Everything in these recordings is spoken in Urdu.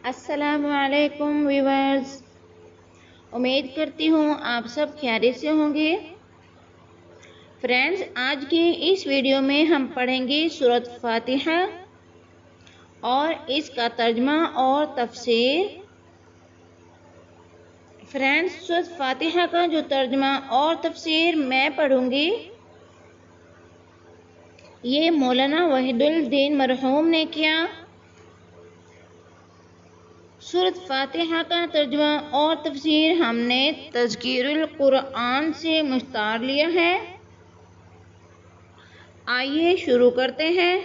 السلام علیکم ویورز، امید کرتی ہوں آپ سب خیریت سے ہوں گے۔ فرینڈز، آج کی اس ویڈیو میں ہم پڑھیں گے سورۃ فاتحہ اور اس کا ترجمہ اور تفسیر۔ فرینڈز، سورۃ فاتحہ کا جو ترجمہ اور تفسیر میں پڑھوں گی یہ مولانا وحید الدین مرحوم نے کیا۔ سورۃ فاتحہ کا ترجمہ اور تفسیر ہم نے تذکیر القرآن سے مستعار لیا ہے۔ آئیے شروع کرتے ہیں۔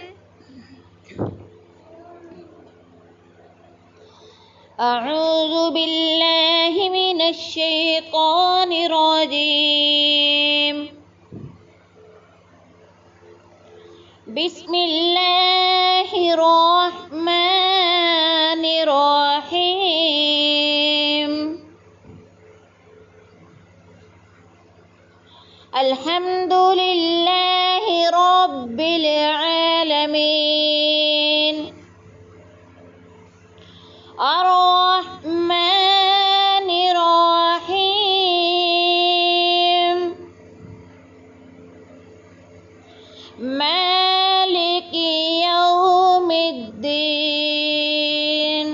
اعوذ باللہ من الشیطان الرجیم، بسم اللہ الرحمن الرحیم، الحمد للہ رب العالمین، الرحمن الرحیم، مالک یوم الدین،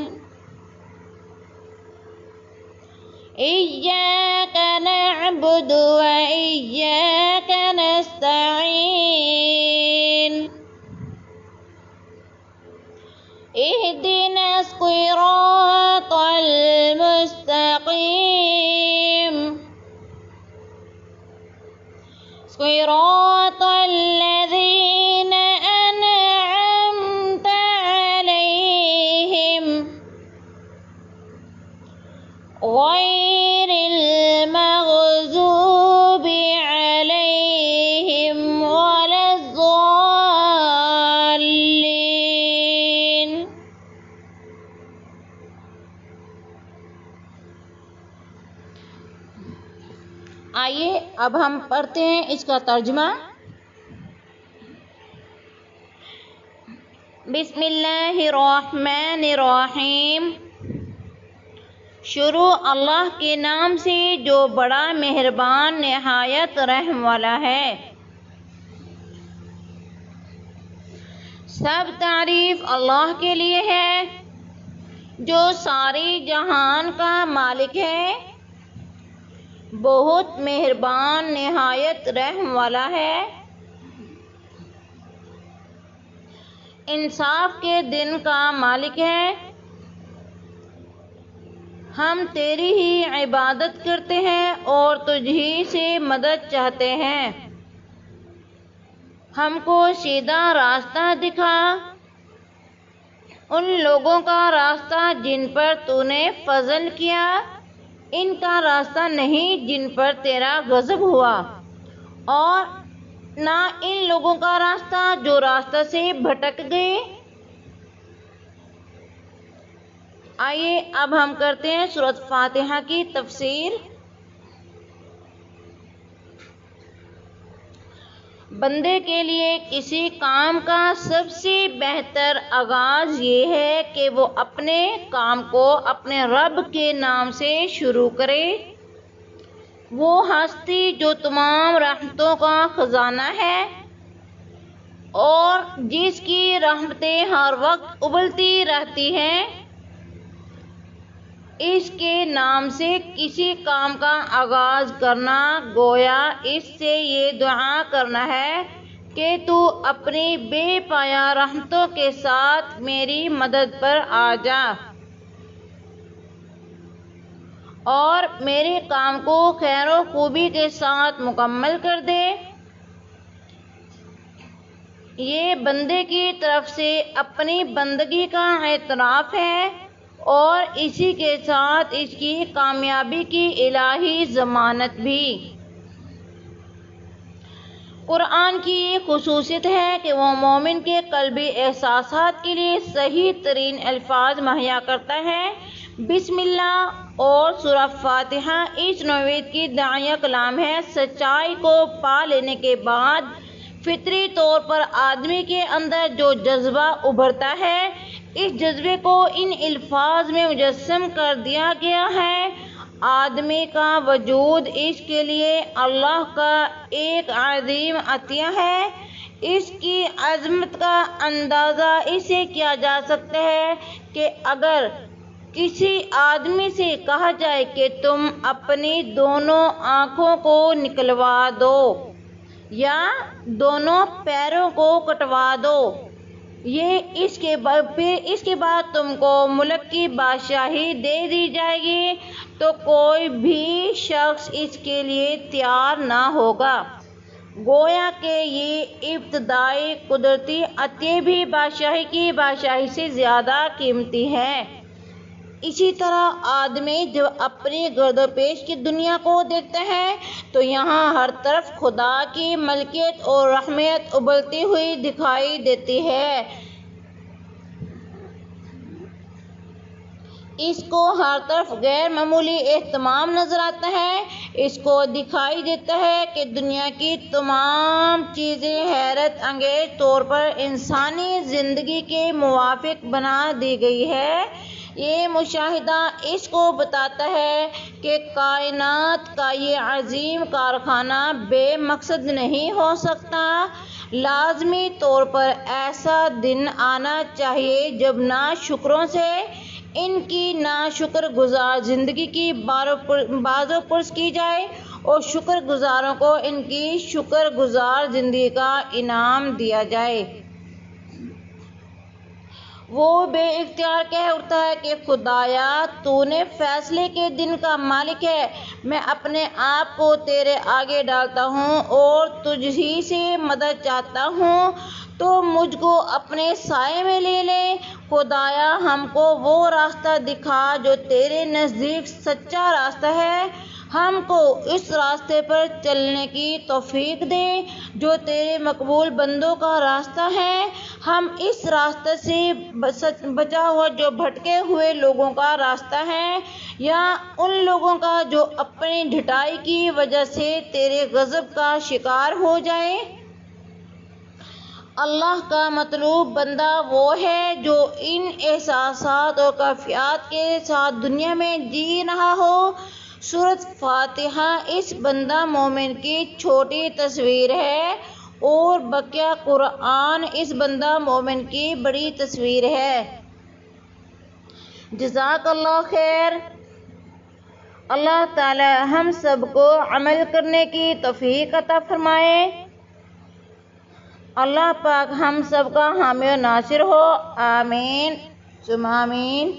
ایاک نعبد و ایاک نستعین، اہدنا الصراط المستقیم، صراط الذین انعمت علیہم غیر المغضوب علیہم ولا الضالین۔ آئیے اب ہم پڑھتے ہیں اس کا ترجمہ۔ بسم اللہ الرحمن الرحیم، شروع اللہ کے نام سے جو بڑا مہربان نہایت رحم والا ہے۔ سب تعریف اللہ کے لیے ہے جو ساری جہان کا مالک ہے، بہت مہربان نہایت رحم والا ہے، انصاف کے دن کا مالک ہے۔ ہم تیری ہی عبادت کرتے ہیں اور تجھ ہی سے مدد چاہتے ہیں۔ ہم کو سیدھا راستہ دکھا، ان لوگوں کا راستہ جن پر تو نے فضل کیا، ان کا راستہ نہیں جن پر تیرا غضب ہوا، اور نہ ان لوگوں کا راستہ جو راستہ سے بھٹک گئے۔ آئیے اب ہم کرتے ہیں سورۃ فاتحہ کی تفسیر۔ بندے کے لیے کسی کام کا سب سے بہتر آغاز یہ ہے کہ وہ اپنے کام کو اپنے رب کے نام سے شروع کرے، وہ ہستی جو تمام رحمتوں کا خزانہ ہے اور جس کی رحمتیں ہر وقت ابلتی رہتی ہیں۔ اس کے نام سے کسی کام کا آغاز کرنا گویا اس سے یہ دعا کرنا ہے کہ تو اپنی بے پایہ رحمتوں کے ساتھ میری مدد پر آ جا اور میرے کام کو خیر و خوبی کے ساتھ مکمل کر دے۔ یہ بندے کی طرف سے اپنی بندگی کا اعتراف ہے اور اسی کے ساتھ اس کی کامیابی کی الہی ضمانت بھی۔ قرآن کی یہ خصوصیت ہے کہ وہ مومن کے قلبی احساسات کے لیے صحیح ترین الفاظ مہیا کرتا ہے۔ بسم اللہ اور سورہ فاتحہ اس نوعیت کی داعیہ کلام ہے۔ سچائی کو پا لینے کے بعد فطری طور پر آدمی کے اندر جو جذبہ ابھرتا ہے اس جذبے کو ان الفاظ میں مجسم کر دیا گیا ہے: آدمی کا وجود اس کے لیے اللہ کا ایک عظیم عطیہ ہے۔ اس کی عظمت کا اندازہ اسے کیا جا سکتا ہے کہ اگر کسی آدمی سے کہا جائے کہ تم اپنی دونوں آنکھوں کو نکلوا دو یا دونوں پیروں کو کٹوا دو، پھر اس کے بعد تم کو ملک کی بادشاہی دے دی جائے گی، تو کوئی بھی شخص اس کے لیے تیار نہ ہوگا۔ گویا کہ یہ ابتدائی قدرتی عطیے بھی بادشاہی کی بادشاہی سے زیادہ قیمتی ہیں۔ اسی طرح آدمی جب اپنی گرد و پیش کی دنیا کو دیکھتا ہے تو یہاں ہر طرف خدا کی ملکیت اور رحمت ابلتی ہوئی دکھائی دیتی ہے۔ اس کو ہر طرف غیر معمولی اہتمام نظر آتا ہے۔ اس کو دکھائی دیتا ہے کہ دنیا کی تمام چیزیں حیرت انگیز طور پر انسانی زندگی کے موافق بنا دی گئی ہیں۔ یہ مشاہدہ اس کو بتاتا ہے کہ کائنات کا یہ عظیم کارخانہ بے مقصد نہیں ہو سکتا۔ لازمی طور پر ایسا دن آنا چاہیے جب ناشکروں سے ان کی ناشکر گزار زندگی کی باز و پرس کی جائے اور شکر گزاروں کو ان کی شکر گزار زندگی کا انعام دیا جائے۔ وہ بے اختیار کہہ اٹھتا ہے کہ خدایا، تو نے فیصلے کے دن کا مالک ہے، میں اپنے آپ کو تیرے آگے ڈالتا ہوں اور تجھ ہی سے مدد چاہتا ہوں، تو مجھ کو اپنے سائے میں لے لے۔ خدایا، ہم کو وہ راستہ دکھا جو تیرے نزدیک سچا راستہ ہے، ہم کو اس راستے پر چلنے کی توفیق دے جو تیرے مقبول بندوں کا راستہ ہے۔ ہم اس راستے سے بچا ہوا جو بھٹکے ہوئے لوگوں کا راستہ ہے، یا ان لوگوں کا جو اپنی ڈھٹائی کی وجہ سے تیرے غضب کا شکار ہو جائیں۔ اللہ کا مطلوب بندہ وہ ہے جو ان احساسات اور کیفیات کے ساتھ دنیا میں جی رہا ہو۔ سورۃ فاتحہ اس بندہ مومن کی چھوٹی تصویر ہے اور بقیہ قرآن اس بندہ مومن کی بڑی تصویر ہے۔ جزاک اللہ خیر۔ اللہ تعالی ہم سب کو عمل کرنے کی توفیق عطا فرمائے۔ اللہ پاک ہم سب کا حامی و ناصر ہو، آمین ثم آمین۔